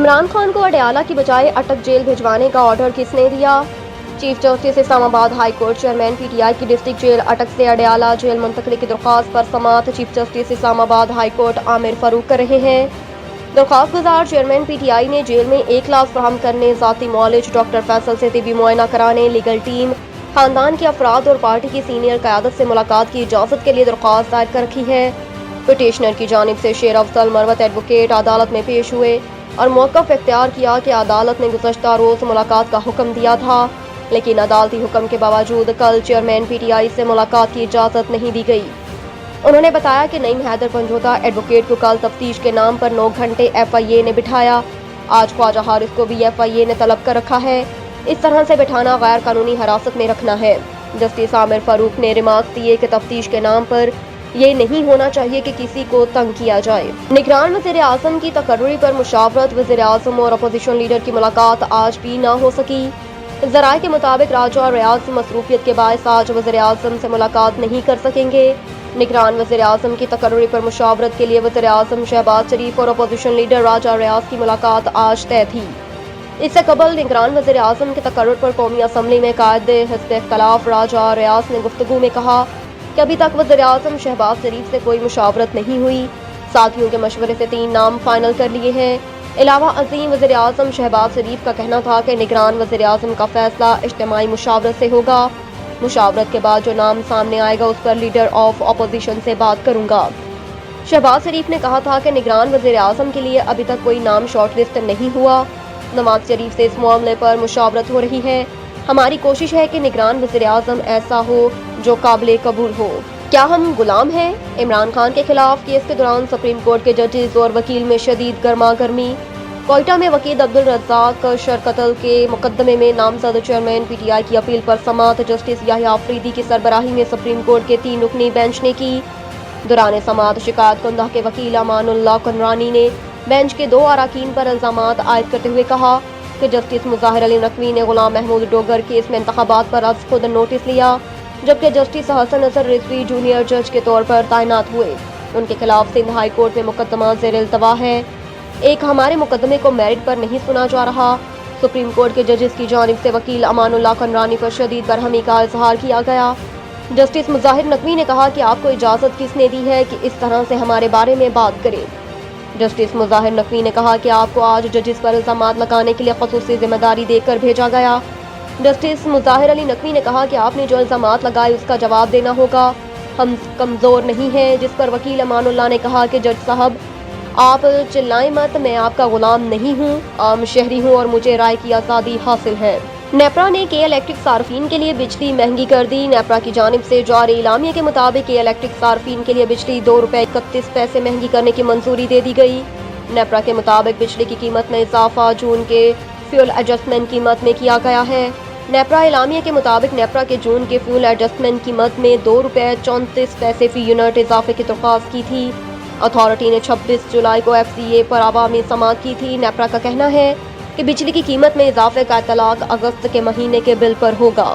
عمران خان کو اڈیالہ کی بجائے اٹک جیل بھجوانے کا آرڈر کس نے دیا؟ چیف جسٹس اسلام آباد high court chairman P T I کی ڈسٹرکٹ جیل اٹک سے اڈیالہ جیل منتقلی کی درخواست پر سماعت چیف جسٹس اسلام آباد ہائی کورٹ عامر فاروق کر رہے ہیں۔ درخواست گزار چیئرمین پی ٹی آئی نے جیل میں ایک کلاس فراہم کرنے، ذاتی معالج ڈاکٹر فیصل سے طبی معائنہ کرانے، لیگل ٹیم، خاندان کے افراد اور پارٹی کی سینئر قیادت سے ملاقات کی اجازت کے لیے درخواست دائر کر رکھی ہے۔ پٹیشنر کی جانب سے شیر افضل مروت ایڈوکیٹ عدالت میں پیش ہوئے اور موقف اختیار کیا کہ عدالت نے گزشتہ روز ملاقات کا حکم دیا تھا، لیکن عدالتی حکم کے باوجود کل چیئرمین پی ٹی آئی سے ملاقات کی اجازت نہیں دی گئی۔ انہوں نے بتایا کہ نعیم حیدر پنجوتا ایڈوکیٹ کو کل تفتیش کے نام پر 9 گھنٹے ایف آئی اے نے بٹھایا۔ آج خواجہ حارث کو بھی ایف آئی اے نے طلب کر رکھا ہے۔ اس طرح سے بٹھانا غیر قانونی حراست میں رکھنا ہے۔ جسٹس عامر فاروق نے ریمارکس دیے کہ تفتیش کے نام پر یہ نہیں ہونا چاہیے کہ کسی کو تنگ کیا جائے۔ نگران وزیر اعظم کی تقرری پر مشاورت، وزیر اعظم اور اپوزیشن لیڈر کی ملاقات آج بھی نہ ہو سکی۔ ذرائع کے مطابق راجہ ریاض مصروفیت کے باعث آج وزیر اعظم سے ملاقات نہیں کر سکیں گے۔ نگران وزیر اعظم کی تقرری پر مشاورت کے لیے وزیر اعظم شہباز شریف اور اپوزیشن لیڈر راجہ ریاض کی ملاقات آج طے تھی۔ اس سے قبل نگران وزیر اعظم کے تقرر پر قومی اسمبلی میں قائد حزب اختلاف راجہ ریاض نے گفتگو میں کہا کہ ابھی تک وزیر اعظم شہباز شریف سے کوئی مشاورت نہیں ہوئی، ساتھیوں کے مشورے سے 3 نام فائنل کر لیے ہیں۔ علاوہ ازیں وزیر اعظم شہباز شریف کا کہنا تھا کہ نگران وزیر اعظم کا فیصلہ اجتماعی مشاورت سے ہوگا۔ مشاورت کے بعد جو نام سامنے آئے گا اس پر لیڈر آف اپوزیشن سے بات کروں گا۔ شہباز شریف نے کہا تھا کہ نگران وزیر اعظم کے لیے ابھی تک کوئی نام شارٹ لسٹ نہیں ہوا۔ نواز شریف سے اس معاملے پر مشاورت ہو رہی ہے۔ ہماری کوشش ہے کہ نگران وزیر اعظم ایسا ہو جو قابل قبول ہو۔ کیا ہم غلام ہیں؟ عمران خان کے خلاف کیس کے دوران سپریم کورٹ کے ججز اور وکیل میں شدید گرما گرمی۔ کوئٹہ میں وکیل عبدالرزاق شرقتل کے مقدمے میں نامزد چیئرمین پی ٹی آئی کی اپیل پر سماعت جسٹس یحییٰ آفریدی کی سربراہی میں سپریم کورٹ کے 3 رکنی بینچ نے کی۔ دوران سماعت شکایت کنندہ کے وکیل امان اللہ کنرانی نے بینچ کے 2 اراکین پر الزامات عائد کرتے ہوئے کہا کہ جسٹس مظاہر علی نقوی نے غلام محمود ڈوگر کیس میں انتخابات پر از خود نوٹس لیا، جبکہ جسٹس حسن نصر رضوی جونیئر جج کے طور پر تعینات ہوئے۔ ان کے خلاف سندھ ہائی کورٹ میں مقدمہ زیر التوا ہے۔ ایک ہمارے مقدمے کو میرٹ پر نہیں سنا جا رہا۔ سپریم کورٹ کے ججز کی جانب سے وکیل امان اللہ کنرانی پر شدید برہمی کا اظہار کیا گیا۔ جسٹس مظاہر نقوی نے کہا کہ آپ کو اجازت کس نے دی ہے کہ اس طرح سے ہمارے بارے میں بات کریں؟ جسٹس مظاہر نقوی نے کہا کہ آپ کو آج ججز پر الزامات لگانے کے لیے خصوصی ذمہ داری دے کر بھیجا گیا۔ جسٹس مظاہر علی نقوی نے کہا کہ آپ نے جو الزامات لگائے اس کا جواب دینا ہوگا۔ ہم کمزور نہیں ہیں، جس پر وکیل امان اللہ نے کہا کہ جج صاحب آپ چلائیں مت، میں آپ کا غلام نہیں ہوں، عام شہری ہوں اور مجھے رائے کی آزادی حاصل ہے۔ نیپرا نے کے الیکٹرک صارفین کے لیے بجلی مہنگی کر دی۔ نیپرا کی جانب سے جاری اعلامیے کے مطابق کے الیکٹرک صارفین کے لیے بجلی 2 روپے 31 پیسے مہنگی کرنے کی منظوری دے دی گئی۔ نیپرا کے مطابق بجلی کی قیمت میں اضافہ جون کے فیول ایڈجسٹمنٹ قیمت میں کیا گیا ہے۔ نیپرا اعلامیے کے مطابق نیپرا کے جون کے فیول ایڈجسٹمنٹ قیمت میں 2 روپے 34 پیسے فی یونٹ اضافے کی درخواست کی تھی۔ اتھارٹی نے 26 جولائی کو ایف سی اے پر عوامی سماعت کی تھی۔ نیپرا کا کہنا ہے کہ بجلی کی قیمت میں اضافے کا اطلاق اگست کے مہینے کے بل پر ہوگا۔